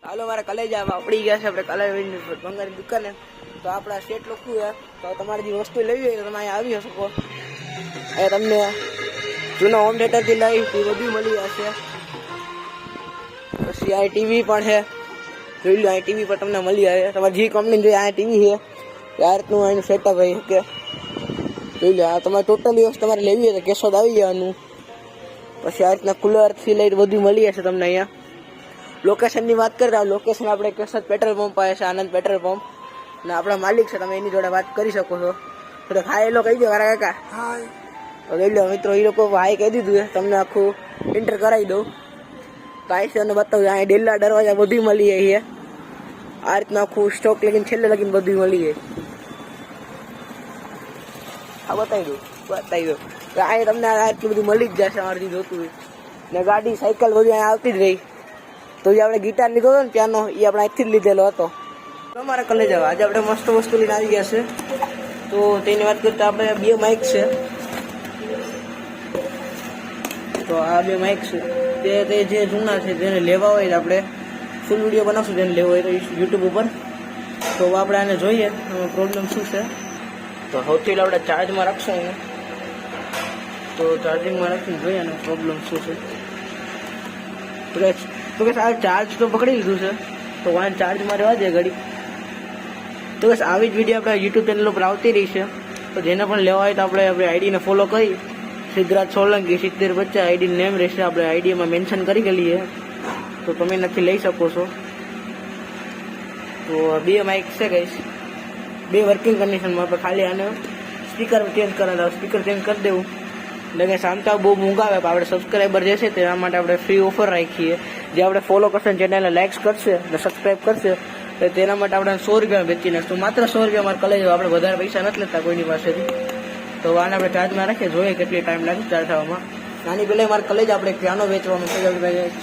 હાલો મારા કલેજા આપડી ગયા છે આપણે કલર ભંગારની દુકાને તો આપણા સેટ લખવું છે તો તમારે જે વસ્તુ લેવી હોય તો તમે અહીંયા આવી શકો અહીંયા તમને જૂના હોમ થિયેટરથી લઈ તે બધી મળી જશે પછી આ ટીવી પણ છે જોઈ લો અહીં ટીવી પર તમને મળી આવે તમારે જે કંપની જોઈએ આ ટીવી છે આ રીતનું એનું સેટઅપ હોય કે જોઈ લો આ તમારે ટોટલી વસ્તુ તમારે લેવી હોય તો કેશોદ આવી જવાનું પછી આ રીતના કુલરથી લઈને બધું મળી જશે તમને અહીંયા લોકેશનની વાત કરતા લોકેશન આપણે કેશોદ પેટ્રોલ પંપ આવે છે આનંદ પેટ્રોલ પંપ ને આપણા માલિક છે તમે એની જોડે વાત કરી શકો છો તો હા એ લોકો કહી દો મારા કાકા હા લઈ લો મિત્રો એ લોકો હાઈ કહી દીધું છે તમને આખું એન્ટર કરાવી દઉં તો આઈ છે બતાવું અહીંયા ડેલા દરવાજા બધી મળી જાય છે આ રીતના આખું સ્ટોક લગીને છેલ્લે લગીને બધી મળી જાય હા બતાવી દઉં તો આ તમને આટલું બધું મળી જ જશે અમારે જોતું હોય ને ગાડી સાયકલ બધું અહીંયા આવતી જ રહી તો જે આપણે ગિટાર લીધો હતો ને ત્યાંનો એ આપણે અહીંથી જ લીધેલો હતો અમારા કલેજ આજે આપણે મસ્ત વસ્તુ લઈને આવી ગયા છે તો તેની વાત કરતા આપણે બે માઇક છે તો આ બે માઇક છે તે જે જૂના છે જેને લેવા હોય આપણે ફૂલ વિડીયો બનાવશું જેને લેવો હોય તો યુટ્યુબ ઉપર તો આપણે આને જોઈએ પ્રોબ્લેમ શું છે તો સૌથી પહેલાં આપણે ચાર્જમાં રાખશું એને તો ચાર્જિંગમાં રાખીને જોઈએ ને પ્રોબ્લેમ શું છે તો બસ આ ચાર્જ તો પકડી લીધું છે તો વાન ચાર્જમાં રહેવા દે ઘડી તો બસ આવી જ વિડીયો આપણે યુટ્યુબ ચેનલ ઉપર આવતી રહી છે તો જેને પણ લેવા હોય તો આપણે આઈડીને ફોલો કરી સિદ્ધરાજ સોલંકી 7050 આઈડી નેમ રહેશે આપણે આઈડીમાં મેન્શન કરી ગયેલી છે તો તમે નથી લઈ શકો છો તો બે માઇક છે ગઈશ બે વર્કિંગ કન્ડિશનમાં આપણે ખાલી આને સ્પીકર ચેન્જ કરાવી સ્પીકર ચેન્જ કરી દેવું એટલે કે સામતા બહુ મોંઘા આવે આપણે સબસ્ક્રાઈબર જે છે તેના માટે આપણે ફ્રી ઓફર રાખીએ જે આપણે ફોલો કરશે ચેનલને લાઇક્સ કરશે અને સબસ્ક્રાઈબ કરશે તો તેના માટે આપણે 100 રૂપિયા વેચી નાખશું માત્ર 100 રૂપિયા મારે કલેજ આપણે વધારે પૈસા નથી લેતા કોઈની પાસેથી તો આને આપણે ચાર્જમાં રાખીએ જોઈએ કેટલી ટાઈમ લાગે ચાર્જ થવામાં નાની પહેલાં મારે કલેજ આપણે પિયાનો વેચવાનું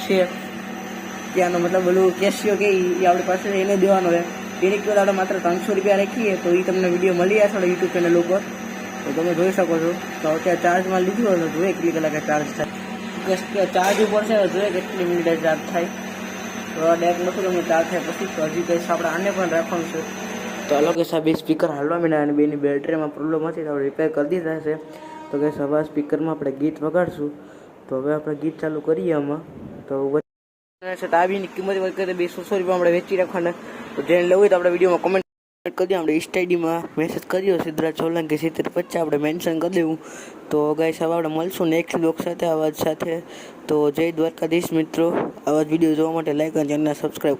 છે પિયાનો મતલબ પેલું કેશિયો કે એ આપણી પાસે એને દેવાનો છે તેની કિંમત આપણે માત્ર 300 રૂપિયા રાખીએ તો એ તમને વિડીયો મળી જશે યુટ્યુબ ચેનલ ઉપર તો તમે જોઈ શકો છો તો અત્યારે ચાર્જમાં લીધું હોય તો જોઈએ કેટલી કલાકે ચાર્જ થાય ચાર્જ ઉપર છે જોઈએ કેટલી મિનિટે ચાર્જ થાય તો ડેક નથી તમને ચાર્જ થાય પછી તો હજી કંઈ આપણે આને પણ રાખવાનું છે તો અલગ સાહેબ બે સ્પીકર હાલવા માંડ્યા અને બેની બેટરીમાં પ્રોબ્લેમ હતી તો આપણે રિપેર કરી દીધા છે તો કે સવા સ્પીકરમાં આપણે ગીત વગાડશું તો હવે આપણે ગીત ચાલુ કરીએ આમાં તો આવીની કિંમત વખતે 200 રૂપિયા આપણે વેચી રાખવાના તો જેને લેવું હોય તો આપણે વિડીયોમાં કોમેન્ટ કરી દો આપણે ઇન્સ્ટાઈડીમાં મેસેજ કર્યો સિદ્ધરાજ સોલંકી 7050 આપણે મેન્શન કરી દેવું તો ગાઈસ હવે આપણે મળશું નેક્સ્ટ બ્લોગ સાથે અવાજ સાથે તો જય દ્વારકાધીશ મિત્રો આવા જ વિડીયો જોવા માટે લાઈક અને ચેનલને સબસ્ક્રાઈબ